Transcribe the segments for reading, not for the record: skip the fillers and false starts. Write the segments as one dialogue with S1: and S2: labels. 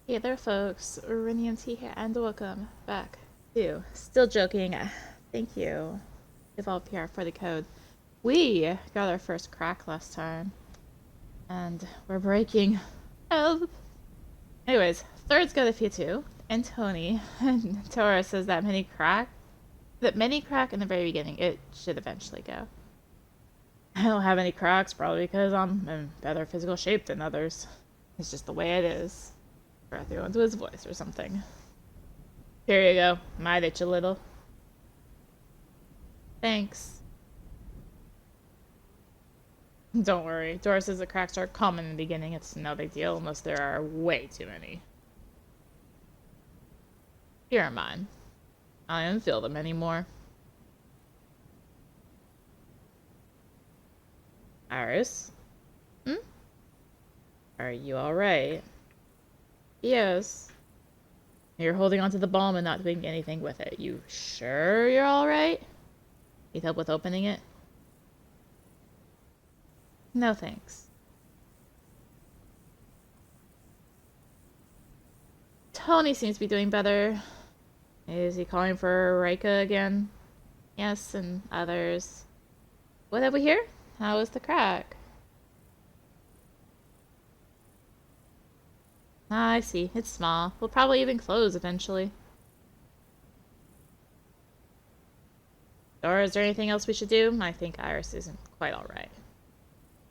S1: Hey there, folks. Rennie and T here, and welcome back to Still Joking. Thank you, Evolve PR, for the code. We got our first crack last time, and we're breaking. Help! Anyways, third's got a few too, and Tony. And Tora says that many crack in the very beginning. It should eventually go. I don't have any cracks, probably because I'm in better physical shape than others. It's just the way it is. Breathy onto his voice or something. Here you go. Might itch a little. Thanks. Don't worry. Dora says the cracks are common in the beginning. It's no big deal unless there are way too many. Here are mine. I don't feel them anymore. Iris? Hmm? Are you alright? Yes. You're holding onto the bomb and not doing anything with it. You sure you're alright? Need help with opening it? No thanks. Tony seems to be doing better. Is he calling for Rika again? Yes, and others. What have we here? How is the crack? Ah, I see. It's small. We'll probably even close eventually. Or is there anything else we should do? I think Iris isn't quite alright.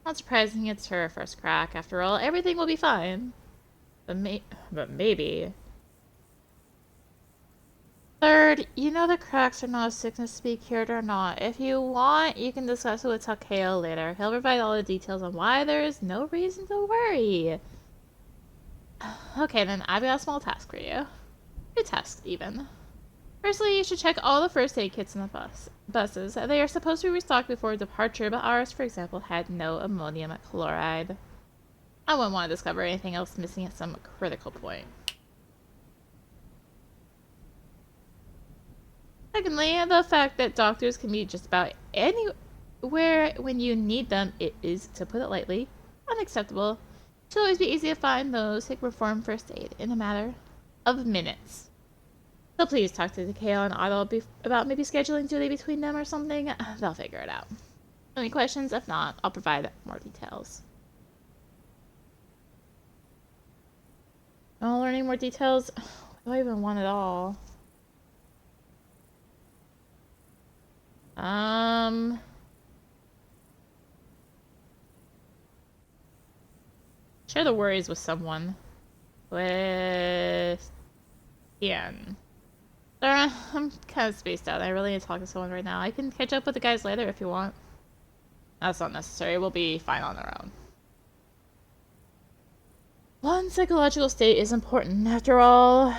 S1: Not surprising it's her first crack. After all, everything will be fine. But maybe. Third, you know the cracks are not a sickness to be cured or not. If you want, you can discuss it with Takeo later. He'll provide all the details on why there is no reason to worry. Okay, then I've got a small task for you. Two tasks, even. Firstly, you should check all the first aid kits in the buses. They are supposed to be restocked before departure, but ours, for example, had no ammonium chloride. I wouldn't want to discover anything else missing at some critical point. Secondly, the fact that doctors can be just about anywhere when you need them, it is, to put it lightly, unacceptable. It should always be easy to find those who can perform first aid in a matter of minutes. So please talk to Takeo and Otto about maybe scheduling duty between them or something. They'll figure it out. Any questions? If not, I'll provide more details. Oh, learning more details? Do I even want it all? Share the worries with someone. With Tien. Sorry, I'm kind of spaced out. I really need to talk to someone right now. I can catch up with the guys later if you want. That's not necessary. We'll be fine on our own. One psychological state is important, after all.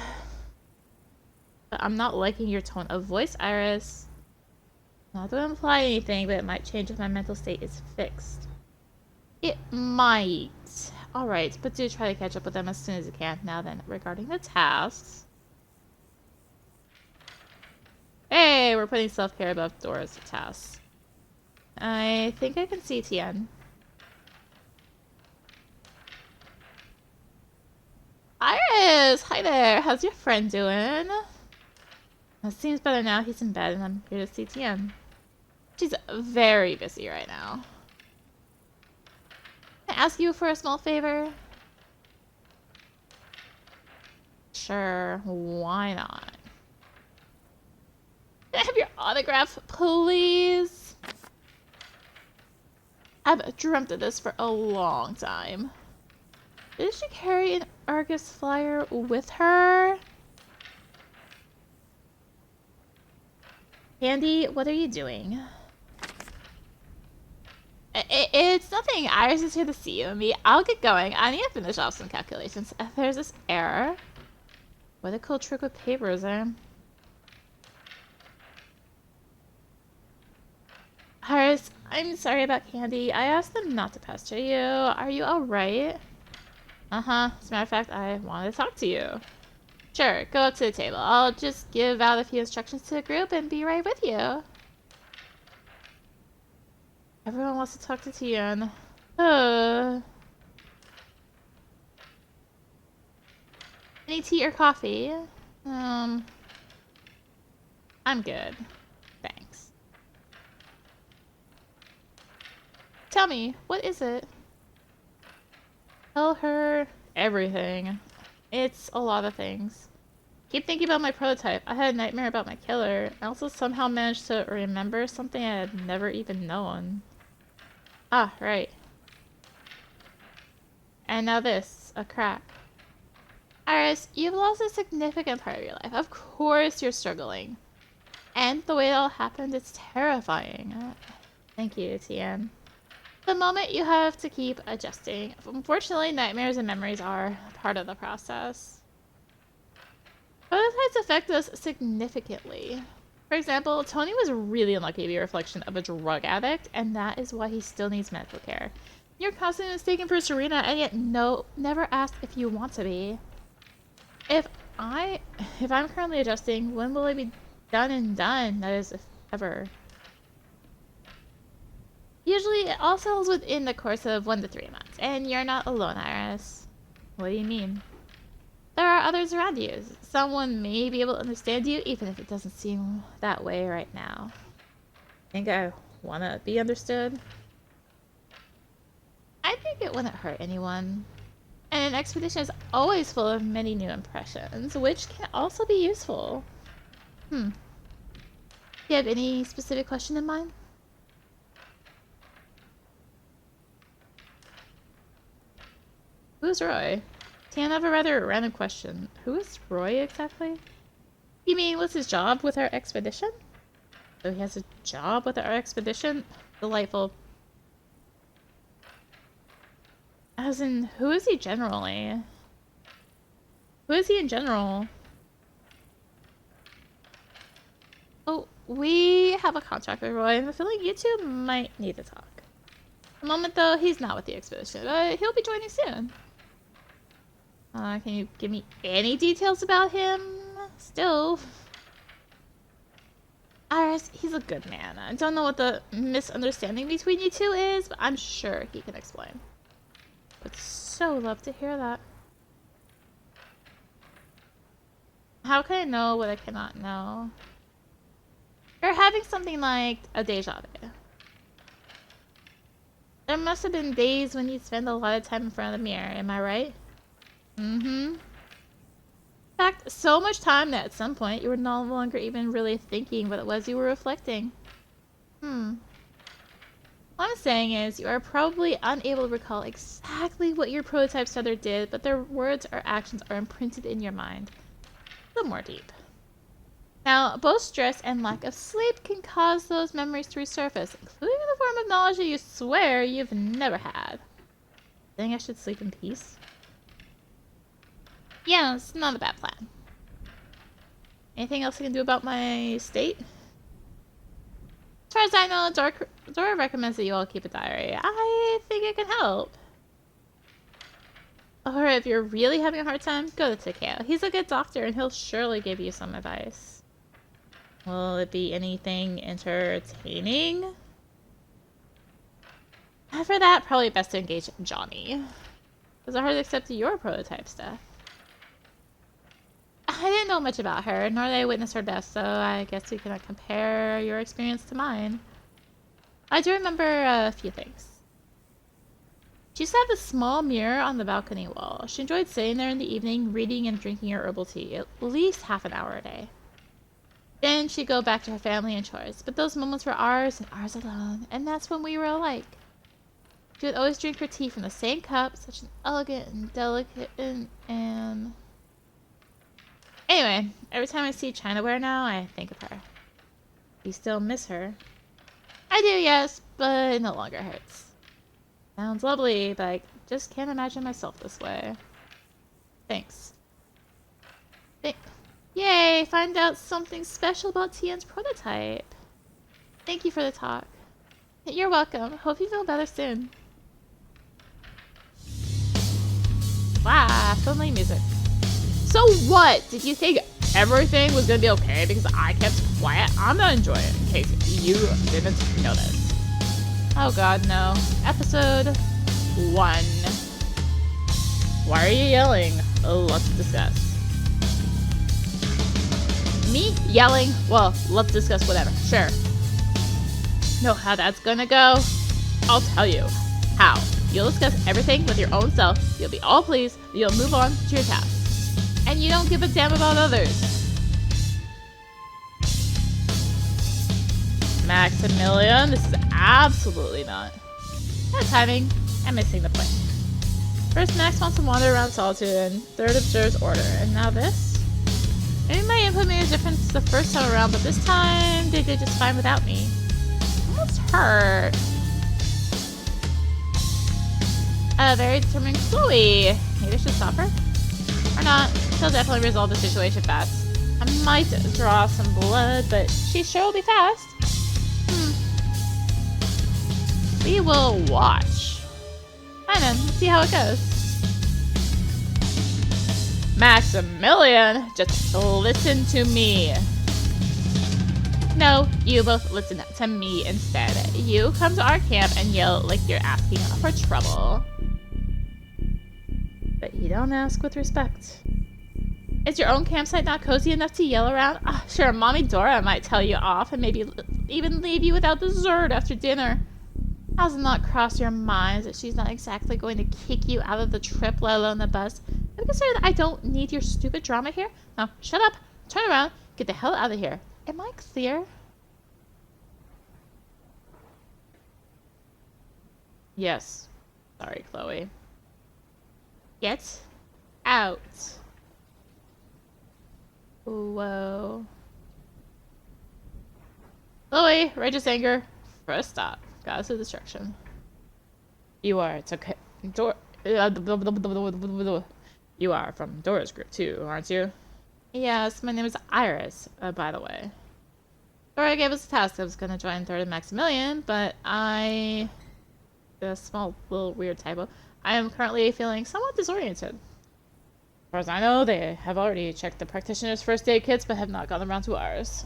S1: But I'm not liking your tone of voice, Iris. Not to imply anything, but it might change if my mental state is fixed. It might. Alright, but do try to catch up with them as soon as you can. Now then, regarding the tasks. Hey, we're putting self-care above Dora's tasks. I think I can see Tien. Iris! Hi there! How's your friend doing? It seems better now. He's in bed and I'm here to see Tien. She's very busy right now. Can I ask you for a small favor? Sure, why not? Can I have your autograph, please? I've dreamt of this for a long time. Did she carry an Argus flyer with her? Andy, what are you doing? It's nothing. Iris is here to see you and me. I'll get going. I need to finish off some calculations. There's this error. What a cool trick with papers, eh? Iris, I'm sorry about Candy. I asked them not to pester you. Are you alright? Uh-huh. As a matter of fact, I wanted to talk to you. Sure, go up to the table. I'll just give out a few instructions to the group and be right with you. Everyone wants to talk to Tien. Any tea or coffee? I'm good. Thanks. Tell me, what is it? Tell her everything. It's a lot of things. Keep thinking about my prototype. I had a nightmare about my killer. I also somehow managed to remember something I had never even known. Ah, right. And now this, a crack. Iris, you've lost a significant part of your life. Of course you're struggling. And the way it all happened, it's terrifying. Thank you, Tien. The moment you have to keep adjusting. Unfortunately, nightmares and memories are part of the process. Prototypes affect us significantly. For example, Tony was really unlucky to be a reflection of a drug addict, and that is why he still needs medical care. You're constantly mistaken for Serena, and yet never asked if you want to be. If I'm currently adjusting, when will it be done and done? That is, if ever. Usually, it all settles within the course of 1 to 3 months, and you're not alone, Iris. What do you mean? There are others around you. Someone may be able to understand you, even if it doesn't seem that way right now. Think I want to be understood? I think it wouldn't hurt anyone. And an expedition is always full of many new impressions, which can also be useful. Do you have any specific question in mind? Who's Roy? Tien, I have a rather random question. Who is Roy exactly? You mean, what's his job with our expedition? So he has a job with our expedition? Delightful. As in, who is he generally? Who is he in general? Oh, we have a contract with Roy, and I'm feeling you two might need to talk. At the moment, though, he's not with the expedition, but he'll be joining soon. Can you give me any details about him? Still. Iris, he's a good man. I don't know what the misunderstanding between you two is, but I'm sure he can explain. Would so love to hear that. How can I know what I cannot know? You're having something like a deja vu. There must have been days when you spend a lot of time in front of the mirror, am I right? In fact, so much time that at some point you were no longer even really thinking what it was you were reflecting. What I'm saying is, you are probably unable to recall exactly what your prototype stutter did, but their words or actions are imprinted in your mind. A little more deep. Now, both stress and lack of sleep can cause those memories to resurface, including in the form of knowledge that you swear you've never had. Think I should sleep in peace? Yeah, it's not a bad plan. Anything else I can do about my state? As far as I know, Dora recommends that you all keep a diary. I think it can help. Or if you're really having a hard time, go to Takeo. He's a good doctor and he'll surely give you some advice. Will it be anything entertaining? After that, probably best to engage Johnny. Was it hard to accept your prototype stuff? I didn't know much about her, nor did I witness her death, so I guess we cannot compare your experience to mine. I do remember a few things. She used to have a small mirror on the balcony wall. She enjoyed sitting there in the evening, reading and drinking her herbal tea, at least half an hour a day. Then she'd go back to her family and chores, but those moments were ours and ours alone, and that's when we were alike. She would always drink her tea from the same cup, such an elegant and delicate and... Anyway, every time I see Chinaware now, I think of her. You still miss her? I do, yes, but it no longer hurts. Sounds lovely, but I just can't imagine myself this way. Thanks. Yay! Find out something special about Tien's prototype. Thank you for the talk. You're welcome. Hope you feel better soon. Wow, friendly music. So what? Did you think everything was gonna be okay because I kept quiet? I'm not enjoying it, in case you didn't notice. Oh god, no. Episode 1. Why are you yelling? Oh, let's discuss. Me yelling? Well, let's discuss whatever. Sure. Know how that's gonna go? I'll tell you. How? You'll discuss everything with your own self, you'll be all pleased, you'll move on to your tasks. And you don't give a damn about others. Maximilian, this is absolutely not. Bad timing. I'm missing the point. First, Max wants to wander around solitude, and third, observes order. And now this? Maybe my input made a difference the first time around, but this time they did just fine without me. Almost hurt. A very determined Chloe. Maybe I should stop her? Or not. She'll definitely resolve the situation fast. I might draw some blood, but she sure will be fast. We will watch. Fine then, let's see how it goes. Maximilian, just listen to me. No, you both listen to me instead. You come to our camp and yell like you're asking for trouble. But you don't ask with respect. Is your own campsite not cozy enough to yell around? Sure, Mommy Dora might tell you off and maybe even leave you without dessert after dinner. Has it not crossed your minds that she's not exactly going to kick you out of the trip, let alone the bus? Have you considered I don't need your stupid drama here? Now, shut up, turn around, get the hell out of here. Am I clear? Yes. Sorry, Chloe. Get out. Whoa. Chloe, righteous anger. First stop. Got us a distraction. You are. It's okay. You are from Dora's group too, aren't you? Yes, my name is Iris, by the way. Dora gave us a task. I was gonna join Third and Maximilian, but a small little weird typo. I am currently feeling somewhat disoriented. As far as I know, they have already checked the practitioner's first aid kits, but have not gotten around to ours.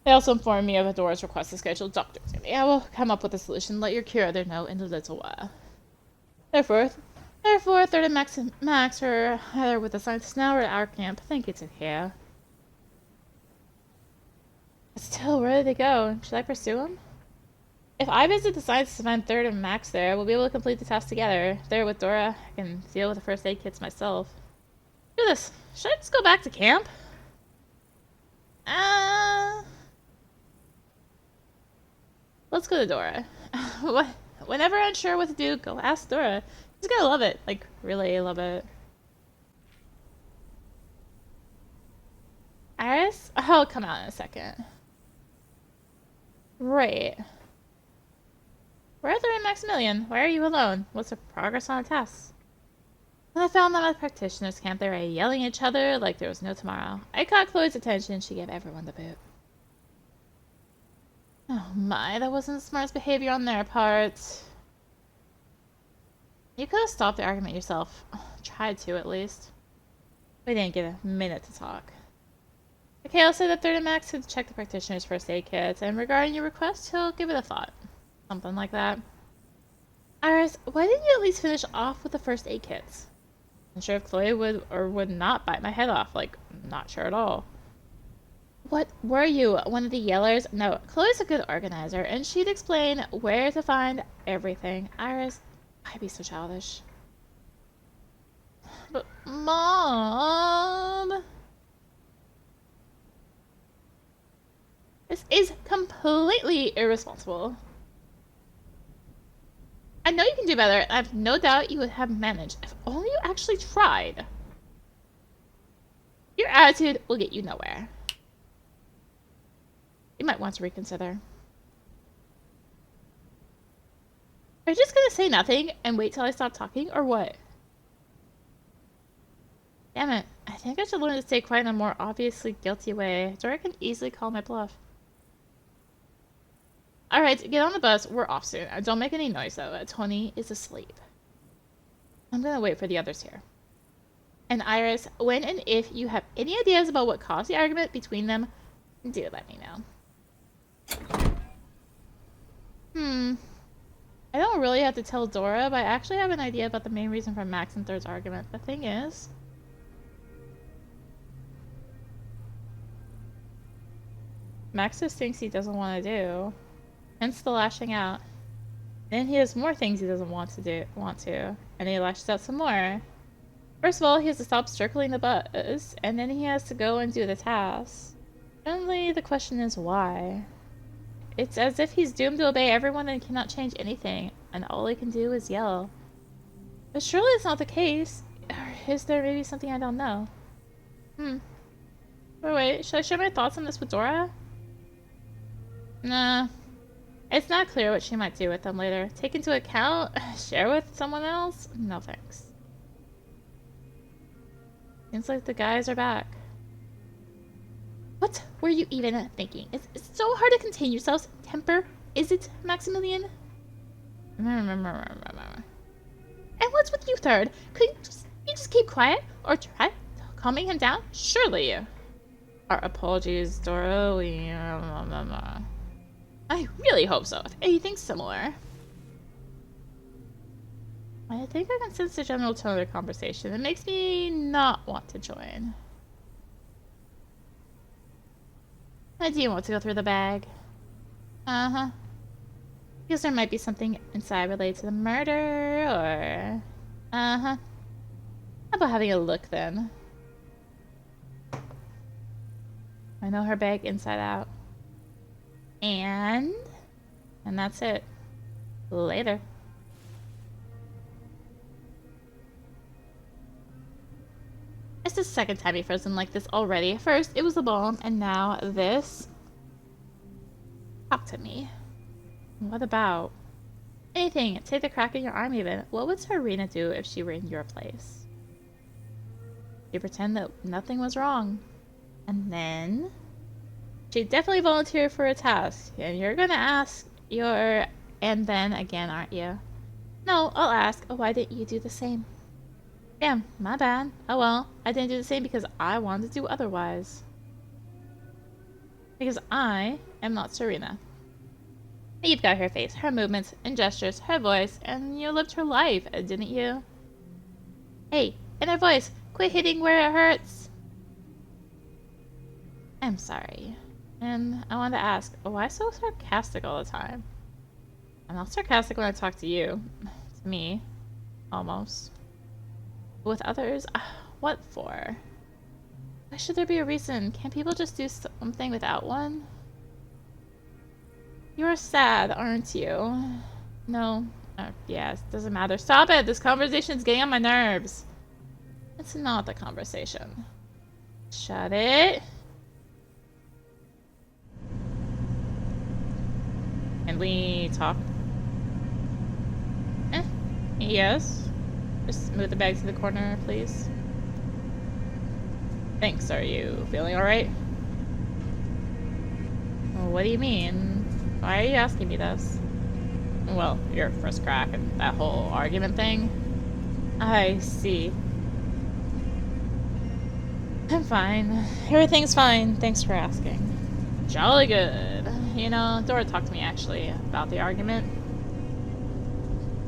S1: They also informed me of Adora's request to schedule doctors. I will come up with a solution and let your curator know in a little while. Therefore, Third and Max are either with the scientists now or at our camp. Thank you to care. Still, where did they go? Should I pursue them? If I visit the scientists to find Third and Max there, we'll be able to complete the task together. There with Dora, I can deal with the first aid kits myself. Do this. Should I just go back to camp? Let's go to Dora. Whenever unsure what to do, go ask Dora. She's gonna love it. Like, really love it. Iris? I'll come out in a second. Right. Where are Third and Maximilian? Why are you alone? What's the progress on the tests? When I found them at the practitioner's camp, they were yelling at each other like there was no tomorrow. I caught Chloe's attention. She gave everyone the boot. Oh my, that wasn't the smartest behavior on their part. You could have stopped the argument yourself. Tried to, at least. We didn't get a minute to talk. Okay, I'll say that Third and Max had checked the practitioner's first aid kits, and regarding your request, he'll give it a thought. Something like that. Iris, why didn't you at least finish off with the first aid kits? I'm sure if Chloe would or would not bite my head off. Like, not sure at all. What were you? One of the yellers? No, Chloe's a good organizer, and she'd explain where to find everything. Iris, I'd be so childish. But, Mom... This is completely irresponsible. I know you can do better. I have no doubt you would have managed if only you actually tried. Your attitude will get you nowhere. You might want to reconsider. Are you just gonna say nothing and wait till I stop talking, or what? Damn it. I think I should learn to stay quiet in a more obviously guilty way. Dora can easily call my bluff. Alright, get on the bus. We're off soon. Don't make any noise, though. Tony is asleep. I'm gonna wait for the others here. And Iris, when and if you have any ideas about what caused the argument between them, do let me know. I don't really have to tell Dora, but I actually have an idea about the main reason for Max and Third's argument. The thing is... Max just thinks he doesn't want to do. Hence the lashing out. Then he has more things he doesn't want to, and he lashes out some more. First of all, he has to stop circling the bus, and then he has to go and do the task. Only the question is why. It's as if he's doomed to obey everyone and cannot change anything, and all he can do is yell. But surely it's not the case. Or is there maybe something I don't know? Wait, should I share my thoughts on this with Dora? Nah. It's not clear what she might do with them later. Take into account? Share with someone else? No thanks. Seems like the guys are back. What were you even thinking? It's so hard to contain yourselves. Temper, is it, Maximilian? And what's with you, Third? Couldn't you just keep quiet? Or try calming him down? Surely. Our apologies, Dora. I really hope so. Anything similar. I think I can sense the general tone of the conversation. It makes me not want to join. Do you want to go through the bag? Uh-huh. Because there might be something inside related to the murder, or... Uh-huh. How about having a look, then? I know her bag inside out. And that's it. Later. It's the second time he frozen like this already. First, it was the bomb, and now this. Talk to me. What about? Anything. Take the crack in your arm even. What would Serena do if she were in your place? She'd pretend that nothing was wrong. And then... she'd definitely volunteer for a task. And you're gonna ask your... and then again, aren't you? No, I'll ask. Why didn't you do the same? Damn, my bad. Oh well, I didn't do the same because I wanted to do otherwise. Because I am not Serena. You've got her face, her movements and gestures, her voice, and you lived her life, didn't you? Hey, and her voice, quit hitting where it hurts. I'm sorry. And I wanted to ask, why so sarcastic all the time? I'm not sarcastic when I talk to you. To me. Almost. With others, what for? Why should there be a reason? Can't people just do something without one? You're sad, aren't you? No. Yes, doesn't matter. Stop it! This conversation is getting on my nerves. It's not the conversation. Shut it. Can we talk? Yes. Just move the bag to the corner, please. Thanks. Are you feeling alright? Well, what do you mean? Why are you asking me this? Well, your first crack and that whole argument thing. I see. I'm fine. Everything's fine. Thanks for asking. Jolly good. You know, Dora talked to me actually about the argument.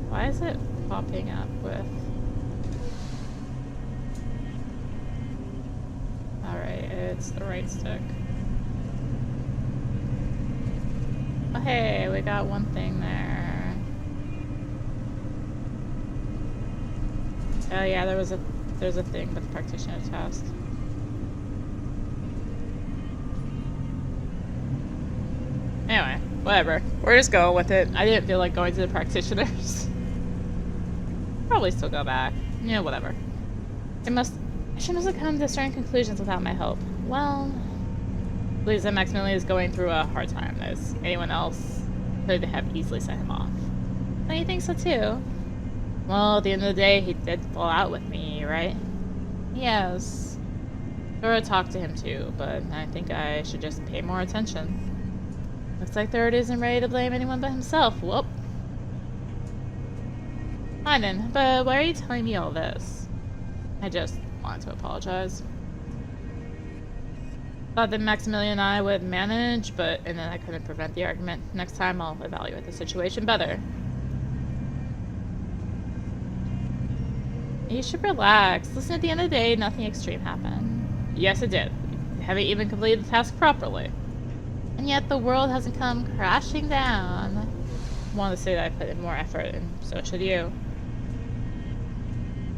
S1: Why is it popping up with... Alright, it's the right stick. Oh hey, we got one thing there. Oh yeah, there's a thing with the practitioner test. Anyway, whatever. We're just going with it. I didn't feel like going to the practitioners. Probably still go back. Yeah, whatever. She must have come to certain conclusions without my help. Well, believes that Maximilian is going through a hard time. As anyone else could have easily sent him off. Don't you think so too? Well, at the end of the day, he did fall out with me, right? Yes. Dora talked to him too, but I think I should just pay more attention. Looks like Third isn't ready to blame anyone but himself. Whoop. Fine then, but why are you telling me all this? I just wanted to apologize. Thought that Maximilian and I would manage, and then I couldn't prevent the argument. Next time I'll evaluate the situation better. You should relax. Listen, at the end of the day, nothing extreme happened. Yes, it did. You haven't even completed the task properly. And yet the world hasn't come crashing down. I want to say that I put in more effort, and so should you.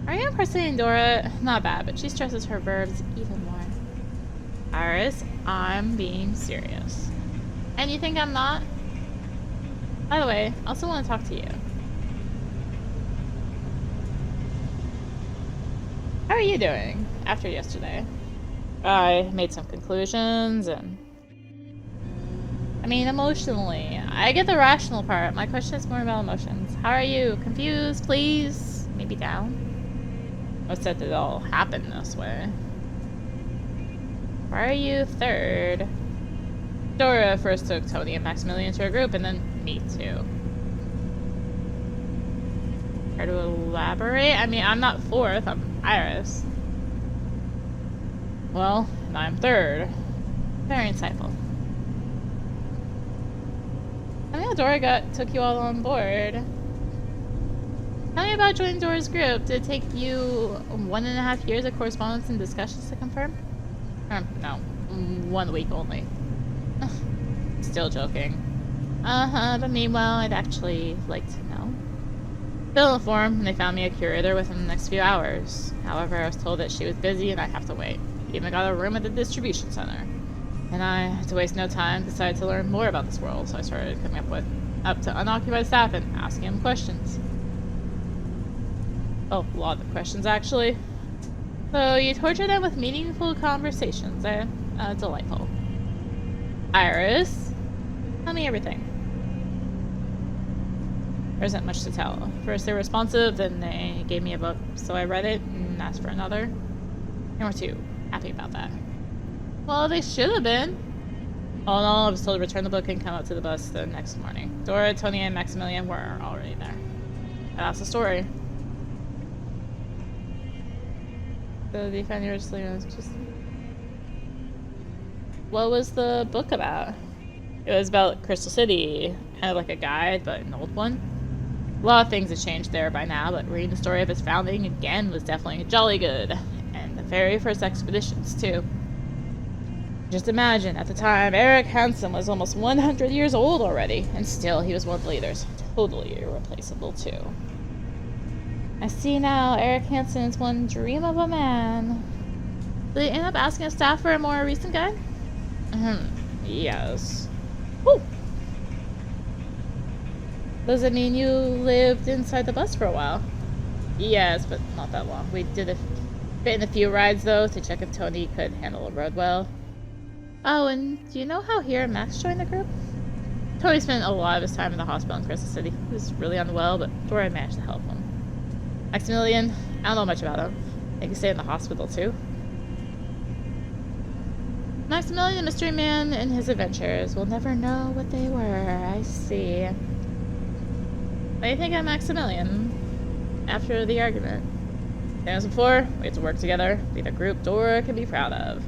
S1: Are you impersonating Dora? Not bad, but she stresses her verbs even more. Iris, I'm being serious. And you think I'm not? By the way, I also want to talk to you. How are you doing after yesterday? I made some conclusions and... I mean, emotionally. I get the rational part. My question is more about emotions. How are you? Confused, pleased? Maybe down? I said that it all happened this way. Why are you third? Dora first took Tony and Maximilian to her group, and then me too. Care to elaborate? I mean, I'm not fourth, I'm Iris. Well, and I'm third. Very insightful. I mean, Dora took you all on board. Tell me about joining Dora's group. Did it take you 1.5 years of correspondence and discussions to confirm? No. 1 week only. Still joking. But meanwhile, I'd actually like to know. Fill informed, and they found me a curator within the next few hours. However, I was told that she was busy and I'd have to wait. Even got a room at the distribution center. And I, to waste no time, decided to learn more about this world, so I started coming up to unoccupied staff and asking them questions. Oh, a lot of questions, actually. So, you torture them with meaningful conversations, eh? Delightful. Iris, tell me everything. There isn't much to tell. First they were responsive, then they gave me a book, so I read it and asked for another. And we're too happy about that. Well, they should have been. All in all, I was told to return the book and come out to the bus the next morning. Dora, Tony, and Maximilian were already there. And that's the story. So they found your sleep. Just... What was the book about? It was about Crystal City, kind of like a guide, but an old one. A lot of things have changed there by now, but reading the story of its founding again was definitely jolly good. And the very first expeditions, too. Just imagine, at the time, Eric Hansen was almost 100 years old already, and still he was one of the leaders. Totally irreplaceable, too. I see now, Eric Hansen is one dream of a man. Did they end up asking a staff for a more recent guide? Yes. Woo! Does it mean you lived inside the bus for a while? Yes, but not that long. We did fit in a few rides, though, to check if Tony could handle the road well. Oh, and do you know how here Max joined the group? Tony spent a lot of his time in the hospital in Crystal City. He was really unwell, but Dora managed to help him. Maximilian, I don't know much about him. I think he stayed in the hospital, too. Maximilian, the mystery man, and his adventures. We'll never know what they were. I see. What do you think of Maximilian after the argument? Same as before, we have to work together. Be the group Dora can be proud of.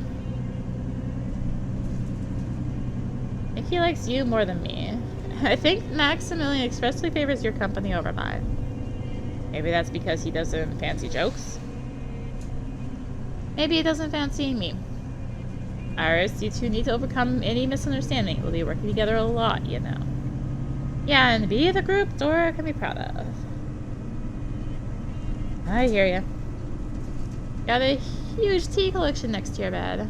S1: I think he likes you more than me. I think Maximilian expressly favors your company over mine. Maybe that's because he doesn't fancy jokes? Maybe he doesn't fancy me. Iris, you two need to overcome any misunderstanding. We'll be working together a lot, you know. Yeah, and be the group Dora can be proud of. I hear ya. Got a huge tea collection next to your bed.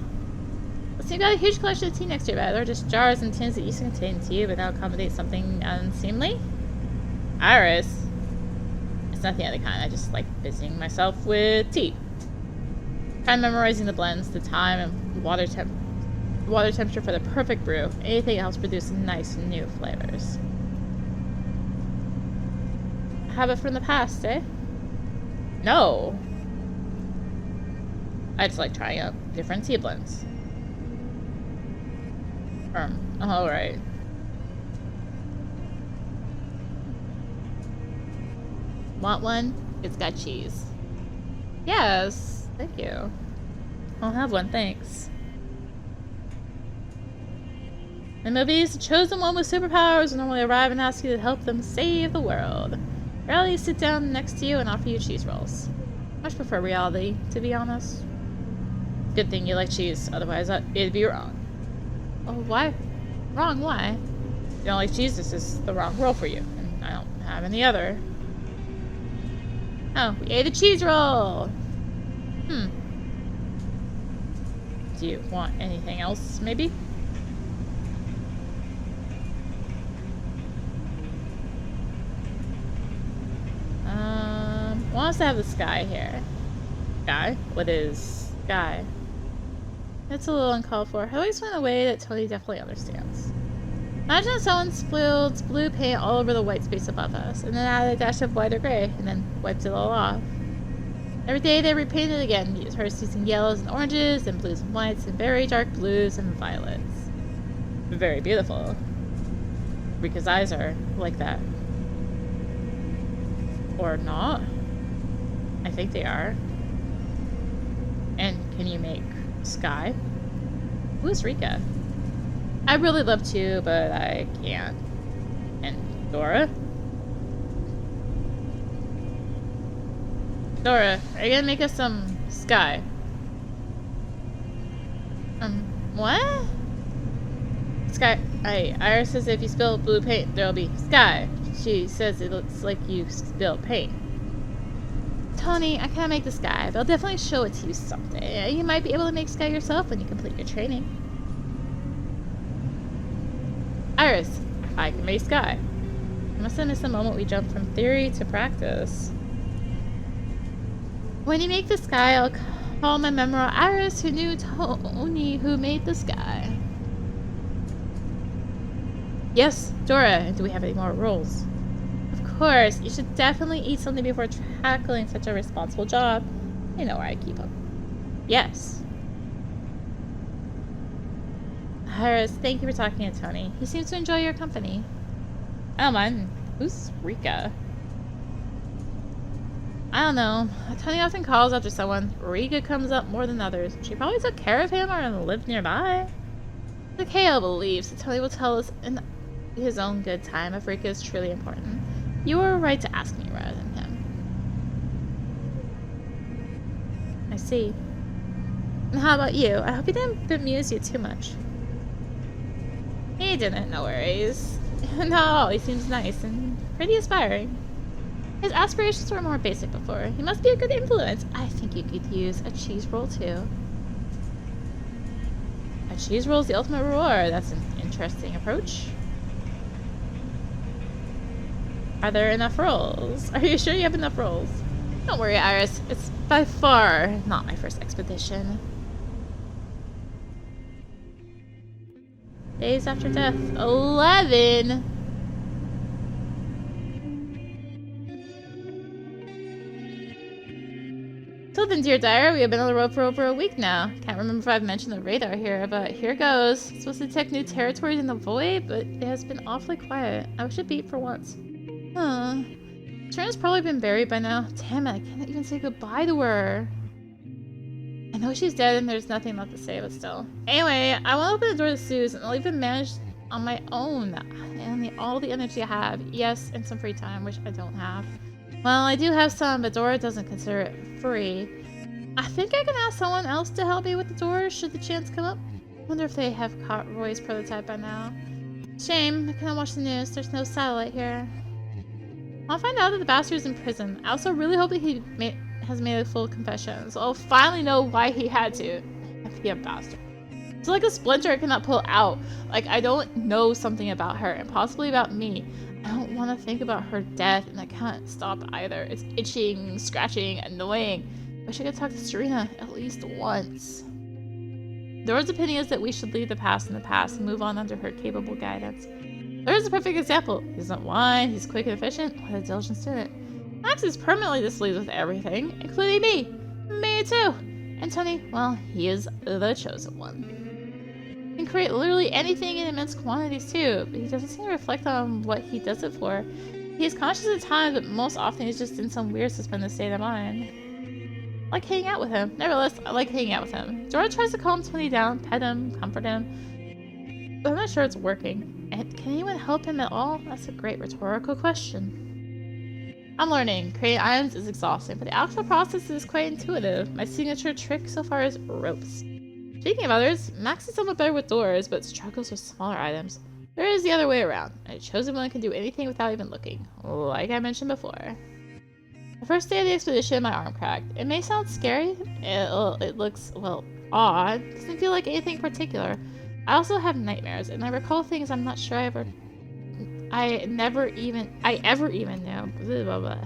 S1: So you got a huge collection of tea next to your bed. They're just jars and tins that used to contain tea, but now accommodate something unseemly? Iris. It's not the other kind. I just like busying myself with tea. Try memorizing the blends, the time, and water temperature for the perfect brew. Anything else produce nice new flavors. Habit from the past, eh? No. I just like trying out different tea blends. Alright. Want one? It's got cheese. Yes, thank you. I'll have one, thanks. In movies, the chosen one with superpowers will normally arrive and ask you to help them save the world. Reality sit down next to you and offer you cheese rolls. I much prefer reality, to be honest. Good thing you like cheese, otherwise it'd be wrong. Oh, why? Wrong? Why? You don't like cheese? This is the wrong roll for you. And I don't have any other. Oh, we ate a cheese roll! Do you want anything else, maybe? Wants to have the sky here. Sky? What is sky? It's a little uncalled for. How do I explain a way that Tony definitely understands? Imagine if someone spilled blue paint all over the white space above us, and then added a dash of white or gray, and then wiped it all off. Every day they repaint it again, first using yellows and oranges, and blues and whites, and very dark blues and violets. Very beautiful. Rika's eyes are like that. Or not. I think they are. And can you make sky? Who is Rika? I'd really love to, but I can't. And Dora? Dora, are you gonna make us some sky? What? Sky. Iris says if you spill blue paint, there'll be sky. She says it looks like you spilled paint. Tony, I can't make the sky, but I'll definitely show it to you someday. You might be able to make sky yourself when you complete your training. Iris, I can make sky. I must have missed the moment we jumped from theory to practice. When you make the sky, I'll call my memoir Iris, who knew Tony, who made the sky. Yes, Dora, do we have any more rolls? Of course, you should definitely eat something before tackling such a responsible job. You know where I keep them. Yes. Iris, thank you for talking to Tony. He seems to enjoy your company. I don't mind. Who's Rika? I don't know. Tony often calls after someone. Rika comes up more than others. She probably took care of him or lived nearby. The KO believes that Tony will tell us in his own good time if Rika is truly important. You were right to ask me rather than him. I see. And how about you? I hope he didn't bemuse you too much. He didn't, no worries. No, he seems nice and pretty aspiring. His aspirations were more basic before. He must be a good influence. I think you could use a cheese roll too. A cheese roll is the ultimate reward. That's an interesting approach. Are there enough rolls? Are you sure you have enough rolls? Don't worry, Iris. It's by far not my first expedition. Days after death. 11! So then, dear Dyer, we have been on the road for over a week now. Can't remember if I've mentioned the radar here, but here goes. It's supposed to detect new territories in the void, but it has been awfully quiet. I wish it beat for once. Huh. Trina's probably been buried by now. Damn it, I can't even say goodbye to her. I know she's dead and there's nothing left to say, but still. Anyway, I want to open the door to Sue's and I'll even manage on my own. And all the energy I have. Yes, and some free time, which I don't have. Well, I do have some, but Dora doesn't consider it free. I think I can ask someone else to help me with the door, should the chance come up. Wonder if they have caught Roy's prototype by now. Shame, I cannot watch the news. There's no satellite here. I'll find out that the bastard's in prison. I also really hope that he has made a full confession, so I'll finally know why he had to be a bastard. It's like a splinter I cannot pull out. Like, I don't know something about her, and possibly about me. I don't want to think about her death, and I can't stop either. It's itching, scratching, annoying. Wish I could talk to Serena at least once. Dora's opinion is that we should leave the past in the past and move on under her capable guidance. There's a perfect example. He doesn't whine, he's quick and efficient. What a diligent student. Max is permanently displeased with everything, including me. Me too. And Tony, well, he is the chosen one. He can create literally anything in immense quantities too, but he doesn't seem to reflect on what he does it for. He is conscious at times, but most often he's just in some weird suspended state of mind. I like hanging out with him. Nevertheless, I like hanging out with him. Dora tries to calm Tony down, pet him, comfort him, but I'm not sure it's working. And can anyone help him at all? That's a great rhetorical question. I'm learning. Creating items is exhausting, but the actual process is quite intuitive. My signature trick so far is ropes. Speaking of others, Max is somewhat better with doors, but struggles with smaller items. There is the other way around. A chosen one can do anything without even looking, like I mentioned before. The first day of the expedition, my arm cracked. It may sound scary. It looks, well, odd. It doesn't feel like anything particular. I also have nightmares, and I recall things I'm not sure I ever even knew. Blah, blah, blah.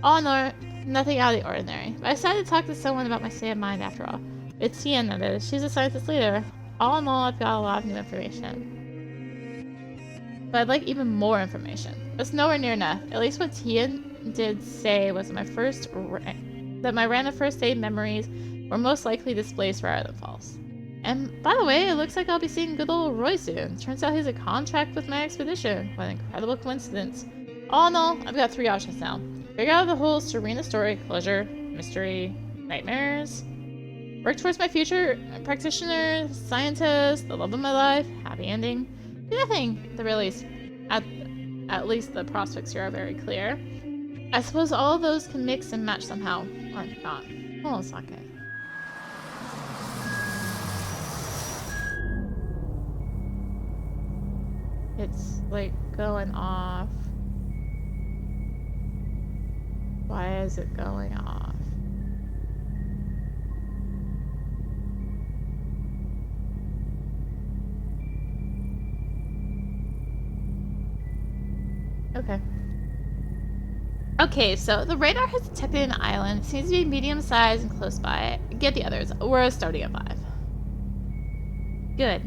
S1: All in all, nothing out of the ordinary. But I decided to talk to someone about my state of mind after all. It's Tien, that is. She's a scientist leader. All in all, I've got a lot of new information. But I'd like even more information. It's nowhere near enough. At least what Tien did say was that my random first aid memories were most likely displaced rather than false. And by the way, it looks like I'll be seeing good old Roy soon. Turns out he's a contract with my expedition. What an incredible coincidence. All in all, I've got 3 options now. Figure out the whole Serena story, closure, mystery, nightmares. Work towards my future, practitioner, scientist, the love of my life, happy ending. Do nothing, the release. At least the prospects here are very clear. I suppose all of those can mix and match somehow, or not. Hold on a second. It's like going off. Why is it going off? Okay. Okay, so the radar has detected an island. It seems to be medium-sized and close by. Get the others. We're starting at 5. Good.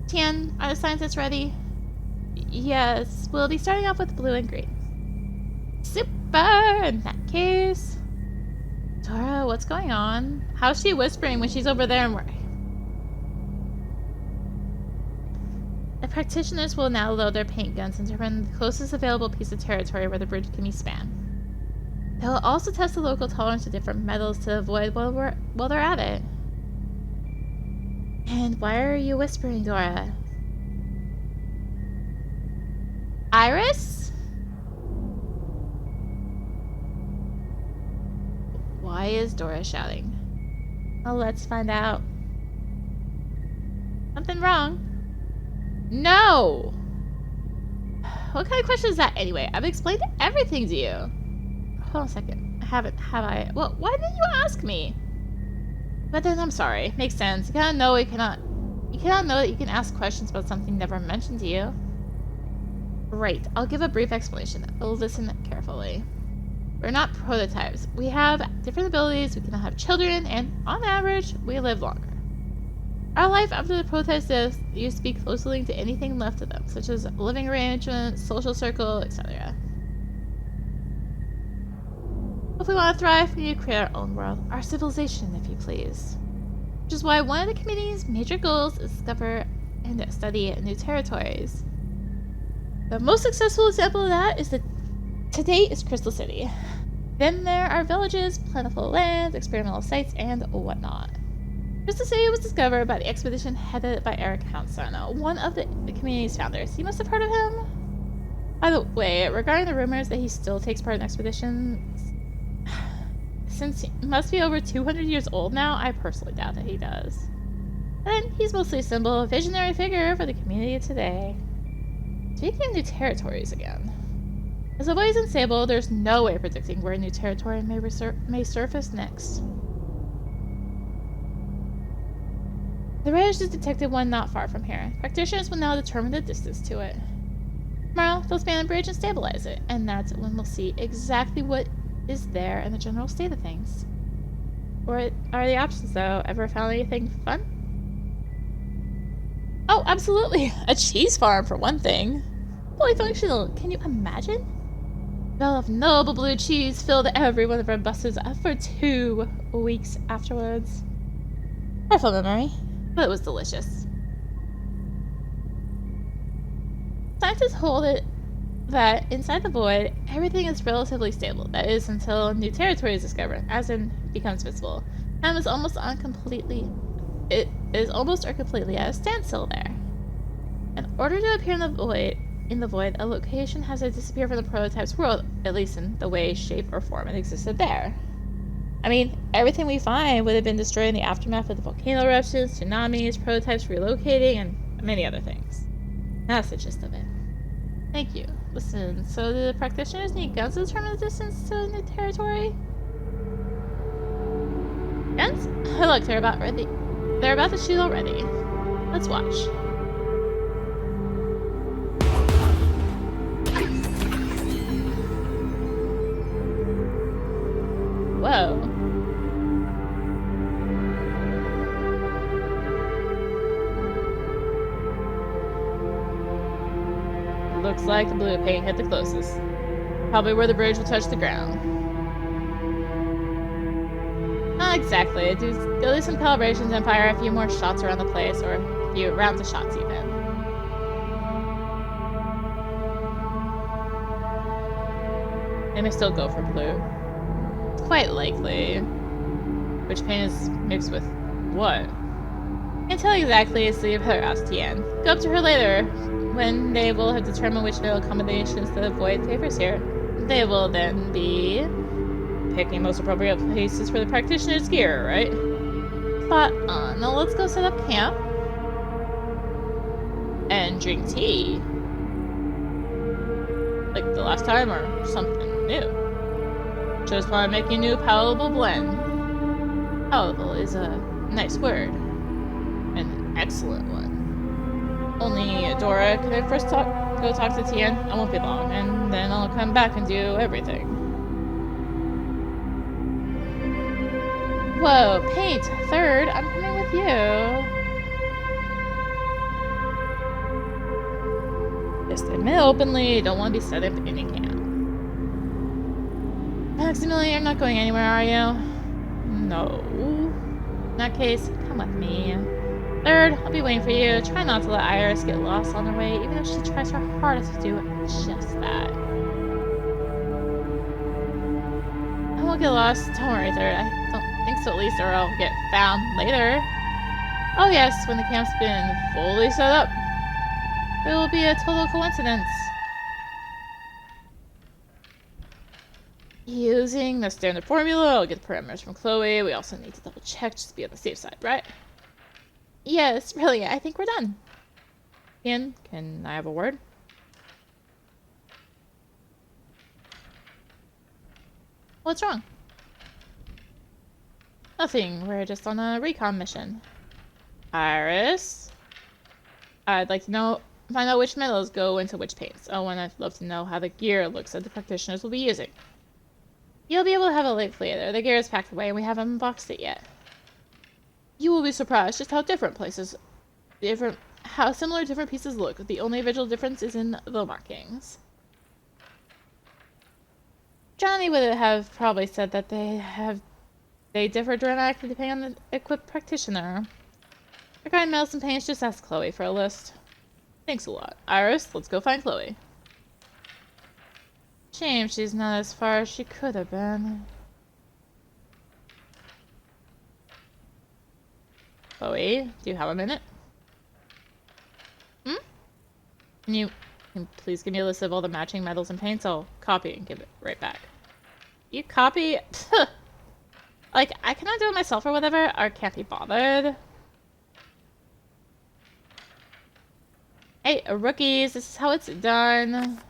S1: Tien, are the scientists ready? Yes, we'll be starting off with blue and green. Super! In that case... Dora, what's going on? How's she whispering when she's over there and we're... The practitioners will now load their paint guns and determine the closest available piece of territory where the bridge can be spanned. They will also test the local tolerance to different metals to avoid while they're at it. And why are you whispering, Dora? Iris? Why is Dora shouting? Well, let's find out. Something wrong? No! What kind of question is that anyway? I've explained everything to you. Hold on a second. Have I? Well, why didn't you ask me? But then I'm sorry. Makes sense. You cannot know that you can ask questions about something never mentioned to you. Right. I'll give a brief explanation. Listen carefully. We're not prototypes. We have different abilities, we cannot have children, and on average, we live longer. Our life after the prototype's death used to be closely linked to anything left of them, such as living arrangements, social circle, etc. If we want to thrive, we need to create our own world, our civilization, if you please. Which is why one of the committee's major goals is to discover and study new territories. The most successful example of that is to date is Crystal City. Then there are villages, plentiful lands, experimental sites, and whatnot. Crystal City was discovered by the expedition headed by Eric Houndsano, one of the community's founders. You must have heard of him? By the way, regarding the rumors that he still takes part in expeditions, since he must be over 200 years old now, I personally doubt that he does. Then he's mostly a symbol, a visionary figure for the community today. Speaking of new territories again. As always in Sable, there's no way of predicting where a new territory may surface next. The radar has detected one not far from here. Practitioners will now determine the distance to it. Tomorrow, they'll span the bridge and stabilize it, and that's when we'll see exactly what is there and the general state of things. What are the options, though? Ever found anything fun? Oh, absolutely! A cheese farm, for one thing. Fully functional, can you imagine? The smell of noble blue cheese filled every one of our buses for 2 weeks afterwards. Powerful memory. But it was delicious. Scientists hold it that inside the void, everything is relatively stable. That is, until new territory is discovered, as in becomes visible. Time is almost or completely at a standstill there. In order to appear in the void, in the void, a location has to disappear from the prototype's world, at least in the way, shape, or form it existed there. I mean, everything we find would have been destroyed in the aftermath of the volcano eruptions, tsunamis, prototypes relocating, and many other things. That's the gist of it. Thank you. Listen, so do the practitioners need guns to determine the distance to new territory? Guns? Oh, look, they're about ready. They're about to shoot already. Let's watch. Whoa. Looks like the blue paint hit the closest. Probably where the bridge will touch the ground. Not exactly. Go do some calibrations and fire a few more shots around the place, or a few rounds of shots even. They may still go for blue. It's quite likely. Which paint is mixed with what? Can't tell exactly, so you better ask Tien. Go up to her later, when they will have determined which middle combinations the void favors here. They will then be picking most appropriate places for the practitioner's gear, right? Spot on. Now let's go set up camp. And drink tea. Like the last time, or something new. Just want to make a new palatable blend. Palatable is a nice word. An excellent one. Only, Dora, can I first go talk to Tien? I won't be long, and then I'll come back and do everything. Whoa, Paint, third, I'm coming with you. Just admit openly, don't want to be set up in any camp. Maximilian, you're not going anywhere, are you? No. In that case, come with me. Third, I'll be waiting for you. Try not to let Iris get lost on her way, even if she tries her hardest to do just that. I won't get lost. Don't worry, Third. I don't think so, at least, or I'll get found later. Oh yes, when the camp's been fully set up. It will be a total coincidence. Using the standard formula, I'll get the parameters from Chloe. We also need to double check just to be on the safe side, right? Yes, really, I think we're done. Tien, can I have a word? What's wrong? Nothing, we're just on a recon mission. Iris? I'd like to find out which metals go into which paints. Oh, and I'd love to know how the gear looks that the practitioners will be using. You'll be able to have a look later. The gear is packed away and we haven't unboxed it yet. You will be surprised just how how similar different pieces look. The only visual difference is in the markings. Johnny would have probably said that they differ dramatically depending on the equipped practitioner. Regarding metals and paints, just ask Chloe for a list. Thanks a lot. Iris, let's go find Chloe. Shame she's not as far as she could have been. Chloe, do you have a minute? Can you please give me a list of all the matching metals and paints? I'll copy and give it right back. You copy? Like, I cannot do it myself or whatever, or can't be bothered. Hey, rookies, this is how it's done.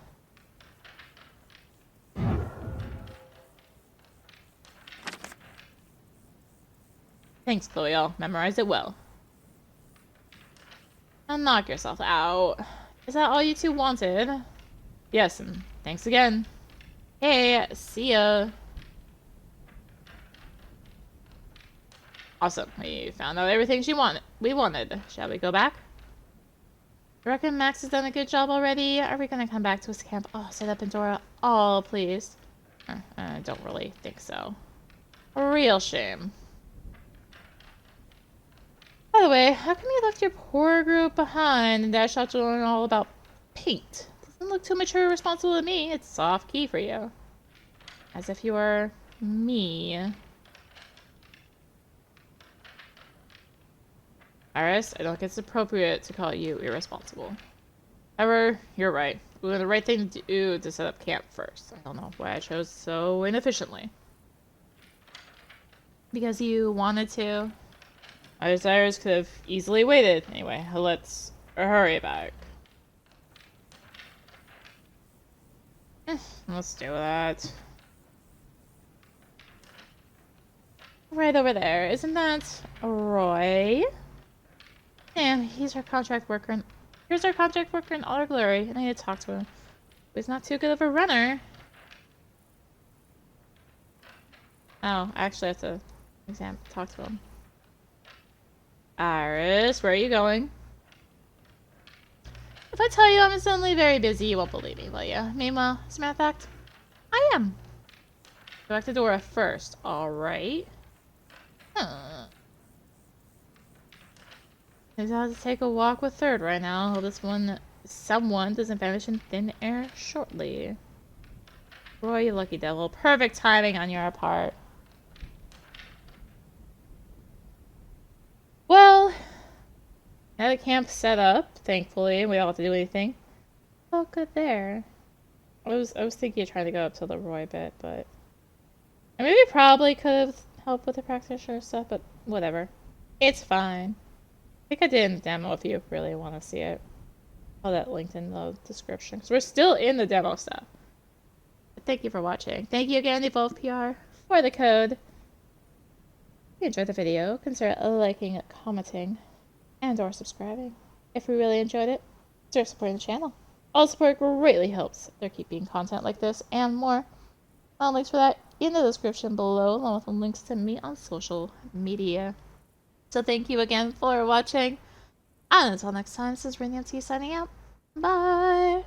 S1: Thanks, Chloe. I'll memorize it well. Now knock yourself out. Is that all you two wanted? Yes, and thanks again. Hey, see ya. Awesome. We found out everything we wanted. Shall we go back? I reckon Max has done a good job already. Are we gonna come back to his camp? Oh, set up in Dora. Oh, please. I don't really think so. A real shame. By the way, how come you left your poor group behind and dashed out to learn all about paint? Doesn't look too mature or responsible to me. It's soft key for you. As if you were me. Iris, I don't think it's appropriate to call you irresponsible. However, you're right. It was the right thing to do to set up camp first. I don't know why I chose so inefficiently. Because you wanted to. My desires could have easily waited. Anyway, let's hurry back. Let's do that. Right over there. Isn't that Roy? Yeah, he's our contract worker. Here's our contract worker in all our glory, and I need to talk to him. He's not too good of a runner. Oh, I actually have to talk to him. Iris, where are you going? If I tell you I'm suddenly very busy, you won't believe me, will you? Meanwhile, as a matter of fact, I am. Go back to Dora first, alright? Huh. He's out to take a walk with Third right now. Hope someone doesn't vanish in thin air shortly. Roy, you lucky devil. Perfect timing on your part. Well, now the camp's set up, thankfully. We don't have to do anything. Oh, good there. I was thinking of trying to go up to the Roy bit, but I maybe probably could have helped with the practitioner stuff, but whatever. It's fine. I think I did in the demo if you really want to see it. All that linked in the description. Because we're still in the demo stuff. But thank you for watching. Thank you again, Evolve PR, for the code. If you enjoyed the video, consider liking, commenting, and or subscribing. If you really enjoyed it, consider supporting the channel. All support greatly helps there keep being content like this and more. All links for that in the description below, along with links to me on social media. So thank you again for watching. And until next time, this is Renancy signing out. Bye!